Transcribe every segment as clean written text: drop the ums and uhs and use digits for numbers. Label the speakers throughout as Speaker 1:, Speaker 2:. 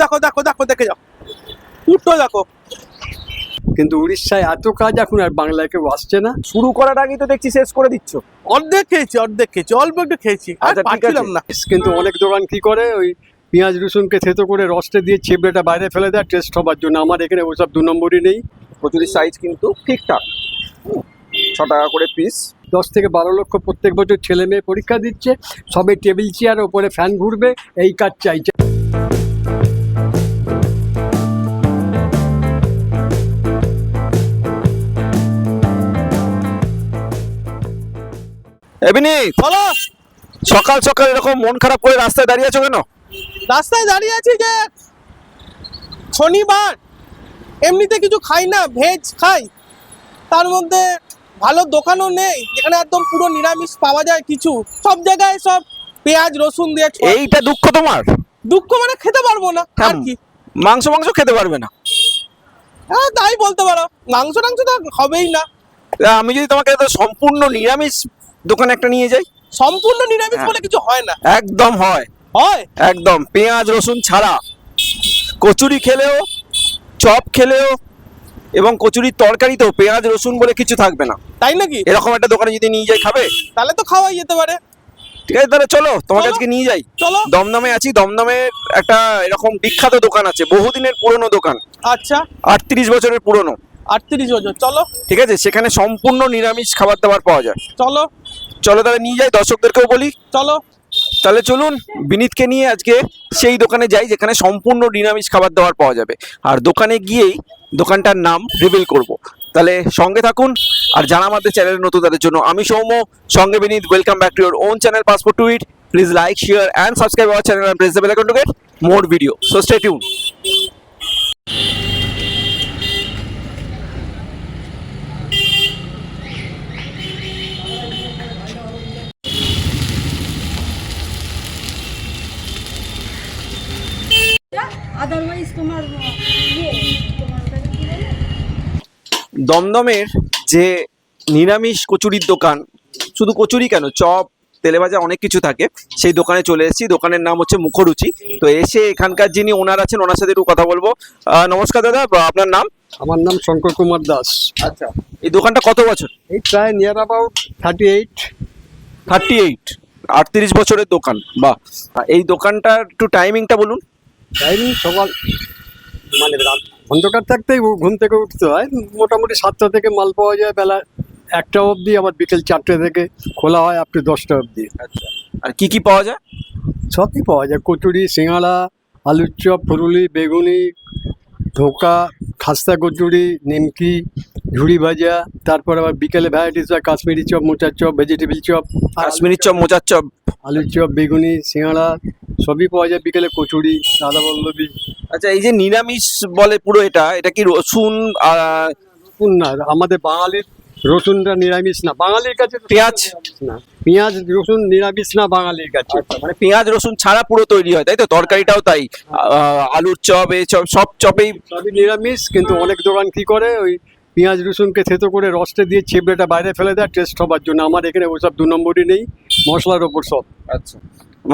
Speaker 1: দেখো দেখো দেখো দেখো দেখে যাও, উঠো দেখো।
Speaker 2: কিন্তু উড়িষ্যায় এত কাজ এখন আর বাংলায় কেউ আসছে না।
Speaker 3: শুরু করার আগেই তো দেখছি শেষ করে দিচ্ছ।
Speaker 1: অর্ধেক খেয়েছি, অল্প একটু খেয়েছি, আর
Speaker 3: আচ্ছা, ঠিক
Speaker 1: পারছিলাম
Speaker 3: আছে।
Speaker 1: না।
Speaker 2: কিন্তু অনেক দোকান কি করে ওই পেঁয়াজ রসুনকে থেতো করে রসটা দিয়ে ছিবড়েটা বাইরে ফেলে দেয় টেস্ট হবার জন্য। আমার এখানে ওসব 2 নম্বরই নেই।
Speaker 3: কচুরির সাইজ কিন্তু ঠিকঠাক, 6 টাকা করে পিস।
Speaker 2: 10 থেকে 12 লক্ষ প্রত্যেক বছর ছেলে মেয়ে পরীক্ষা দিচ্ছে, সবে টেবিল চেয়ার ওপরে ফ্যান ঘুরবে, এই কাজ চাইছে।
Speaker 3: এমনি
Speaker 1: বলো।
Speaker 3: সকাল সকাল এরকম মন খারাপ করে রাস্তায় দাঁড়িয়ে আছো কেন?
Speaker 1: রাস্তায় দাঁড়িয়ে আছি যে শনিবার, এমনিতে কিছু খাই না, ভেজ খাই, তার মধ্যে ভালো দোকানও নেই যেখানে একদম পুরো নিরামিষ পাওয়া যায়। কিছু সব জায়গায় সব পেঁয়াজ রসুন দিয়ে
Speaker 3: এইটা দুঃখ তোমার?
Speaker 1: দুঃখ মানে খেতে পারবো না আর কি।
Speaker 3: মাংস খেতে পারবে না?
Speaker 1: হ্যাঁ তাই বলতে পারো, মাংস টাংস তো হবেই না।
Speaker 3: আমি যদি তোমাকে সম্পূর্ণ নিরামিষ দোকান একটা নিয়ে যাই?
Speaker 1: সম্পূর্ণ নিরামিষ বলে কিছু হয় না।
Speaker 3: একদম হয়,
Speaker 1: হয়
Speaker 3: একদম পেঁয়াজ রসুন ছাড়া। কচুরি খেলেও, চপ খেলেও এবং কচুরির তরকারিতেও পেঁয়াজ রসুন বলে কিছু থাকবে না।
Speaker 1: তাই নাকি?
Speaker 3: এরকম একটা দোকানে যদি নিয়ে যাই, খাবে?
Speaker 1: তাহলে তো খাওয়াই যেতে পারে।
Speaker 3: ঠিক আছে, তাহলে চলো তোমাকে
Speaker 1: চলো।
Speaker 3: আজকে নিয়ে যাই।
Speaker 1: চলো।
Speaker 3: দমদমে আছি, দমদমের একটা এরকম বিখ্যাত দোকান আছে, বহুদিনের পুরনো দোকান,
Speaker 1: আচ্ছা
Speaker 3: 38 বছরের পুরনো।
Speaker 1: 38 বছর, চলো।
Speaker 3: ঠিক আছে, সেখানে সম্পূর্ণ নিরামিষ খাবার দাবার পাওয়া যায়।
Speaker 1: চলো
Speaker 3: চলো তাহলে নিয়ে যাই, দর্শকদেরকেও বলি।
Speaker 1: চলো।
Speaker 3: তাহলে চলুন বিনীতকে নিয়ে আজকে সেই দোকানে যাই যেখানে সম্পূর্ণ নিরামিষ খাবার দাবার পাওয়া যাবে। আর দোকানে গিয়েই দোকানটার নাম রিভিল করব। তাহলে সঙ্গে থাকুন। আর যারা আমাদের চ্যানেলে নতুন তাদের জন্য আমি সৌম্য, সঙ্গে Binit. Welcome back to your own channel passport to it. Please like, share and subscribe our channel and press the bell icon to get more video. So stay tuned.
Speaker 4: Otherwise তোমার তোমার ওটাকে কি বলে?
Speaker 3: দমদমের যে নিরামিষ কচুরির দোকান, শুধু কচুরি কেন, চপ তেলে ভাজা অনেক কিছু থাকে, সেই দোকানে চলে এসেছি। দোকানের নাম হচ্ছে মুখরুচি। তো এসে এখানকার যিনি ওনার আছেন ওনার সাথে একটু কথা বলবো। নমস্কার দাদা, আপনার নাম?
Speaker 2: আমার নাম শঙ্কর কুমার দাস।
Speaker 3: আচ্ছা, এই দোকানটা কত বছর?
Speaker 2: এই প্রায় নিয়ার অ্যাবাউট 38।
Speaker 3: 38 বছরের দোকান, বাহ। এই দোকানটার একটু টাইমিংটা বলুন।
Speaker 2: টাইমিং সকাল মানে রাত অন্ধকার থাকতেই ঘুম থেকে উঠতে হয়। মোটামুটি 7টা থেকে মাল পাওয়া যায় বেলা 1টা অবধি, আবার বিকেল 4টে থেকে খোলা হয় আপ টু 10টা অবধি।
Speaker 3: আচ্ছা, আর কি কি পাওয়া যায়?
Speaker 2: সবই পাওয়া যায়, কচুরি, সিঙ্গাড়া, আলুর চপ, ফুরুলি, বেগুনি, ধোকা, খাস্তা কচুরি, নিমকি, ঝুড়ি ভাজা। তারপর আবার বিকেলে ভ্যারাইটিস হয়, কাশ্মীরি চপ, মোচার chop, vegetable chop,
Speaker 3: Kashmiri chop, মোচার চপ,
Speaker 2: আলুর চপ, বেগুনি, সিঙ্গাড়া সবই পাওয়া যায়। বিকেলে কচুরি, রাধা বল্লভী।
Speaker 3: আচ্ছা, এই যে নিরামিষ বলে পুরো, এটা কি রসুন
Speaker 2: রসুন না, আমাদের বাঙালির রসুনটা নিরামিষ না, বাঙালির কাছে
Speaker 3: পেঁয়াজ
Speaker 2: না, পেঁয়াজ রসুন নিরামিষ না বাঙালির কাছে।
Speaker 3: মানে পেঁয়াজ রসুন ছাড়া পুরো তৈরি হয়, তাই তো? তরকারিটাও তাই, আলুর চপ, এই চপ, সব চপেই
Speaker 2: সবই নিরামিষ। কিন্তু অনেক দোকান কি করে ওই পেঁয়াজ রসুনকে থেতো করে রসটা দিয়ে ছিবড়েটা বাইরে ফেলে দেয় টেস্ট হবার জন্য। আমার এখানে ওসব 2 নম্বরই নেই, মশলার ওপর সব।
Speaker 3: আচ্ছা,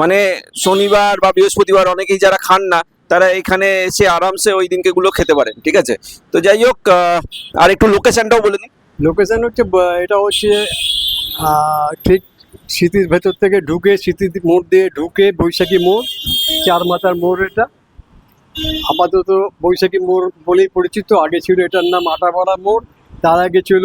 Speaker 3: মানে শনিবার বা বৃহস্পতিবার অনেকেই যারা খান না তারা এখানে এসে আরামসে ওই দিনকে গুলো খেতে পারেন। ঠিক আছে, তো যাই হোক, আর একটু লোকেশনটাও বলে দিন।
Speaker 2: লোকেশন হচ্ছে এটা হচ্ছে ঠিক স্মৃতির ভেতর থেকে ঢুকে, স্মৃতি মোড় দিয়ে ঢুকে বৈশাখী মোড়, 4 মাথার মোড়। এটা আপাতত বৈশাখী মোড় বলেই পরিচিত। আগে ছিল এটার নাম আটাপাড়া মোড়, তার আগে ছিল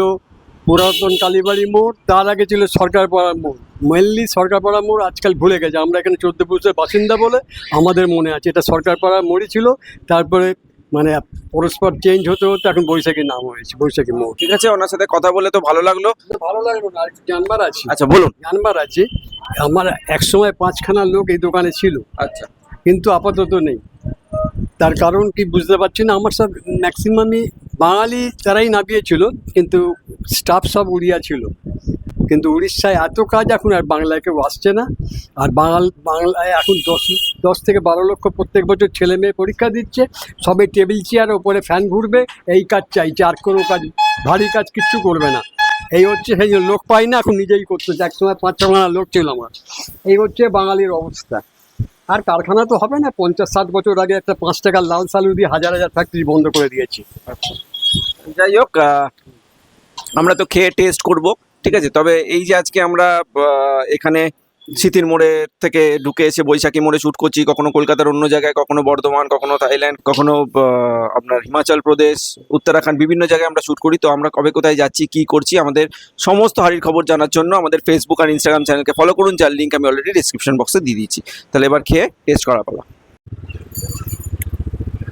Speaker 2: পুরাতন কালীবাড়ি মোড়, তার আগে ছিল সরকারপাড়া মোড়। মেনলি সরকারপাড়া মোড় আজকাল ভুলে গেছে, আমরা এখানে 14 পুরুষের বাসিন্দা বলে আমাদের মনে আছে এটা সরকারপাড়া মোড়ই ছিল। তারপরে মানে পরস্পর চেঞ্জ হতে হতে এখন বৈশাখী নাম হয়েছে, বৈশাখী মোড়।
Speaker 3: ঠিক আছে, ওনার সাথে কথা বলে তো ভালো লাগলো।
Speaker 2: ভালো লাগলো না, একটু জানবার আছে।
Speaker 3: আচ্ছা বলুন।
Speaker 2: জানবার আছে, আমার একসময় 5খানা লোক এই দোকানে ছিল,
Speaker 3: আচ্ছা,
Speaker 2: কিন্তু আপাতত নেই। তার কারণ কি বুঝতে পারছি না। আমার সব ম্যাক্সিমামই বাঙালি, তারাই নামিয়েছিল, কিন্তু স্টাফ সব উড়িয়া ছিল। কিন্তু উড়িষ্যায় এত কাজ এখন আর বাংলায় কেউ আসছে না। আর বাংলায় এখন 10 থেকে 12 লক্ষ প্রত্যেক বছর ছেলে মেয়ে পরীক্ষা দিচ্ছে, সবে টেবিল চেয়ার ওপরে ফ্যান ঘুরবে, এই কাজ চাইছে। আর কোনো কাজ, ভারী কাজ কিচ্ছু করবে না। এই হচ্ছে, সেই জন্য লোক পাই না, এখন নিজেই করতেছে। একসময় 5-6খানা লোক ছিল আমার। এই হচ্ছে বাঙালির অবস্থা। আর কারখানা তো হবে না, 50-60 বছর আগে একটা 5 টাকার লাল সালু দিয়ে হাজার হাজার ফ্যাক্টরি বন্ধ করে দিয়েছি।
Speaker 3: যাই হোক, আমরা তো খেয়ে টেস্ট করব, ঠিক আছে। তবে এই যে আজকে আমরা এখানে স্মৃতির মোড়ে থেকে ঢুকে এসে বৈশাখী মোড়ে শ্যুট করছি, কখনো কলকাতার অন্য জায়গায়, কখনো বর্ধমান, কখনো থাইল্যান্ড, কখনো আপনার হিমাচল প্রদেশ, উত্তরাখণ্ড, বিভিন্ন জায়গায় আমরা শ্যুট করি। তো আমরা কবে কোথায় যাচ্ছি, কি করছি, আমাদের সমস্ত হারির খবর জানার জন্য আমাদের ফেসবুক আর ইনস্টাগ্রাম চ্যানেলকে ফলো করুন, যার লিঙ্ক আমি অলরেডি ডিসক্রিপশন বক্সে দিয়ে দিচ্ছি। তাহলে এবার খেয়ে টেস্ট করা পালা।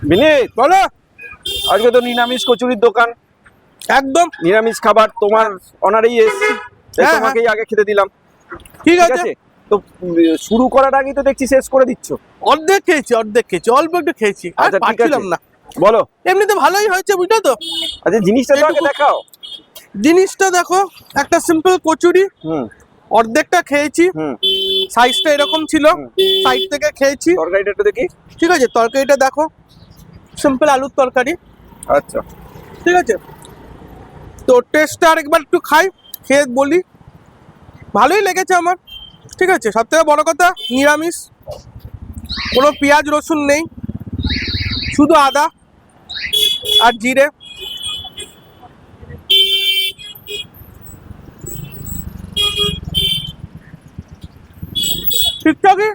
Speaker 3: বিনীত,
Speaker 1: বলো।
Speaker 3: আজকে তো নিরামিষ কচুরির দোকান,
Speaker 1: একদম
Speaker 3: নিরামিষ খাবার তোমার অনারেই এসেছি, তাই
Speaker 1: হ্যাঁ,
Speaker 3: তোমাকেই আগে খেতে দিলাম,
Speaker 1: ঠিক
Speaker 3: ঠিক
Speaker 1: আছে।
Speaker 3: আছে। তো শুরু করার আগেই তো দেখছি শেষ করে দিচ্ছ।
Speaker 1: অর্ধেক খেয়েছি, অল্প একটু খেয়েছি, আর
Speaker 3: আচ্ছা, ঠিক
Speaker 1: পারছিলাম
Speaker 3: আছে।
Speaker 1: না।
Speaker 3: বলো।
Speaker 1: এমনিতে ভালোই হয়েছে, বুঝলো তো।
Speaker 3: আচ্ছা, জিনিসটা তো আগে
Speaker 1: এটুকু-
Speaker 3: দেখাও।
Speaker 1: জিনিসটা দেখো, একটা সিম্পল কচুরি,
Speaker 3: হুম
Speaker 1: অর্ধেকটা খেয়েছি,
Speaker 3: হুম।
Speaker 1: সাইজটা এরকম ছিল, সাইড থেকে খেয়েছি,
Speaker 3: তরকারিটা একটু দেখি।
Speaker 1: ঠিক আছে। তরকারিটা দেখো, সিম্পল আলুর তরকারি,
Speaker 3: আচ্ছা,
Speaker 1: ঠিক আছে। তো টেস্টটা আরেকবার একটু খাই, খেয়ে বলি। ভালোই লেগেছে আমার, ঠিক আছে। সব থেকে বড় কথা, নিরামিষ, কোনো পেঁয়াজ রসুন নেই, শুধু আদা আর জিরে। ঠিকঠাকই,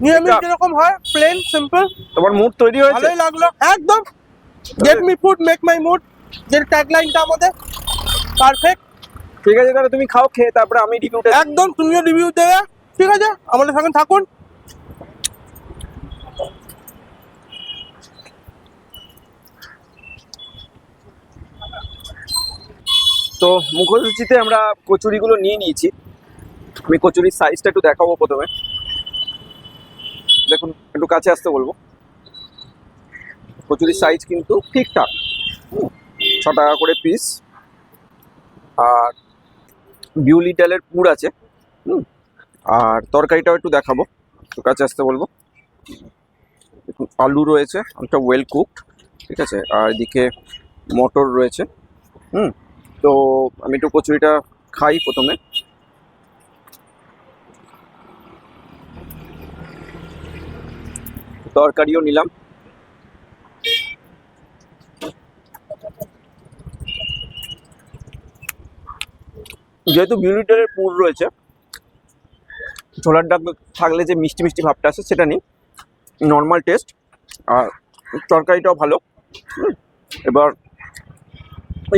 Speaker 1: নিরামিষ
Speaker 3: ঠিকঠাক।
Speaker 1: যেরকম হয়, প্লেন সিম্পল,
Speaker 3: তোমার মুড তৈরি হয়েছে।
Speaker 1: ভালোই লাগলো একদম। Get me food make my mood, যে ট্যাগলাইনটা আমাদের, পারফেক্ট।
Speaker 3: ঠিক আছে, তাহলে তুমি খাও, খেয়ে তারপরে আমি রিভিউটা।
Speaker 1: একদম, তুমিও রিভিউ দেবে, ঠিক আছে। আমাদের সঙ্গে থাকুন।
Speaker 3: তো মুখরুচিতে আমরা কচুরিগুলো নিয়ে নিয়েছি। আমি কচুরির সাইজটা একটু দেখাবো প্রথমে। দেখুন, একটু কাছে আসতে বলবো। কচুরির সাইজ কিন্তু ঠিকঠাক, 6 টাকা করে পিস। আর বিউলি ডালের পুর আছে। আর তরকারিটাও একটু দেখাবো, একটু কাছে আসতে বলবো। দেখুন, আলু রয়েছে, একটা ওয়েল কুকড, ঠিক আছে। আর এদিকে মটর রয়েছে। তো আমি একটু কচুরিটা খাই প্রথমে। তরকারিও নিলাম। যেহেতু বিউলি ডালের পুর রয়েছে, ছোলার ডাল থাকলে যে মিষ্টি মিষ্টি ভাবটা আসে সেটা নেই, নর্মাল টেস্ট। আর তরকারিটাও ভালো। এবার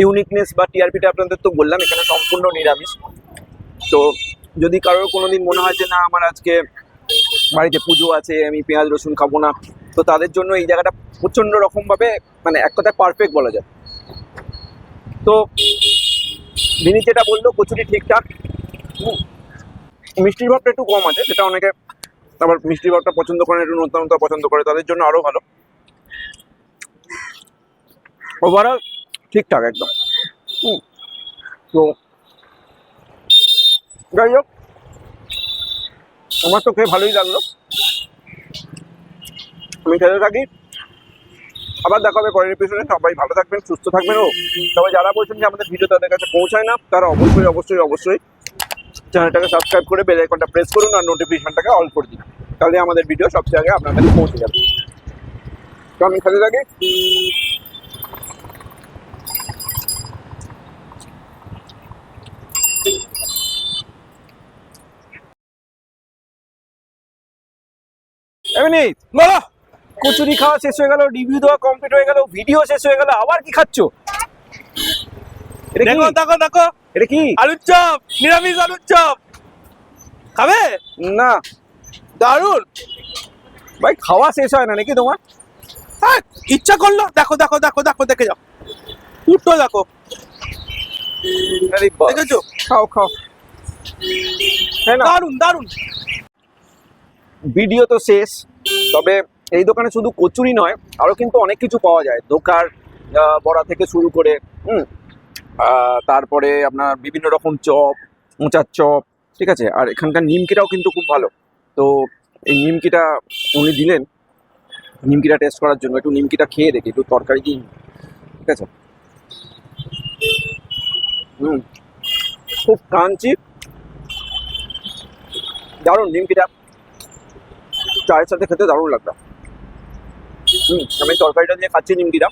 Speaker 3: ইউনিকনেস বা টিআরপিটা আপনাদের তো বললাম, এখানে সম্পূর্ণ নিরামিষ। তো যদি কারোর কোনোদিন মনে হয় যে না, আমার আজকে বাড়িতে পুজো আছে, আমি পেঁয়াজ রসুন খাবো না, তো তাদের জন্য এই জায়গাটা প্রচণ্ড রকমভাবে, মানে এক কথায় পারফেক্ট বলা যায়। তো বিনীত যেটা বললো, কচুরি ঠিকঠাক, মিষ্টির ভাবটা একটু কম আছে, যেটা অনেকে আবার মিষ্টির ভাবটা পছন্দ করেন, একটু নোনতা নোনতা পছন্দ করে, তাদের জন্য আরও ভালো। ওভারঅল ঠিকঠাক একদম। তো যাই হোক, আমার তো খেয়ে ভালোই লাগলো। আমি খেতে থাকি, আবার দেখা হবে পরের এপিসোডে। সবাই ভালো থাকবেন, সুস্থ থাকবেন। ও তবে যারা বলছেন যে আমাদের ভিডিও তাদের কাছে পৌঁছায় না, তারা অবশ্যই অবশ্যই অবশ্যই চ্যানেলটাকে সাবস্ক্রাইব করে বেল আইকনটা প্রেস করুন আর নোটিফিকেশনটাকে অল করে দিন, তাহলে আমাদের ভিডিও সবচেয়ে আগে আপনার কাছে পৌঁছে যাবে। তো আমি খেতে থাকি। এমনি
Speaker 1: বলো।
Speaker 3: কচুরি খাওয়া শেষ হয়ে গেল, রিভিউ দেওয়া কমপ্লিট হয়ে গেল, ভিডিও শেষ হয়ে গেল, আবার কি খাচ্ছ? এটা কি?
Speaker 1: দেখো দেখো দেখো,
Speaker 3: এটা কি?
Speaker 1: আলুর চপ, নিরামিষ আলুর চপ। খাবে?
Speaker 3: না
Speaker 1: দারুন।
Speaker 3: ভাই, খাওয়া শেষ হয় না নাকি তোমার?
Speaker 1: হ্যাঁ, ইচ্ছা করলো। দেখো দেখো দেখো দেখো, দেখে যাও, পুরো দেখো,
Speaker 3: আরে বাহ,
Speaker 1: দেখেছো?
Speaker 3: খাও খাও। তাই না?
Speaker 1: দারুন দারুন।
Speaker 3: ভিডিও তো শেষ, তবে এই দোকানে শুধু কচুরি নয়, আরো কিন্তু অনেক কিছু পাওয়া যায়। ধোকার বড়া থেকে শুরু করে তারপরে আপনার বিভিন্ন রকম চপ, মোচার চপ, ঠিক আছে। আর এখানকার নিমকিটাও কিন্তু খুব ভালো। তো এই নিমকিটা উনি দিলেন, নিমকিটা টেস্ট করার জন্য। একটু নিমকিটা খেয়ে দেখি, একটু তরকারি দিন, ঠিক আছে। খুব ক্রাঞ্চি, দারুণ নিমকিটা। চায়ের সাথে খেতে দারুণ লাগবে। আমি তরকারিটা দিয়ে খাচ্ছি নিমকিটা।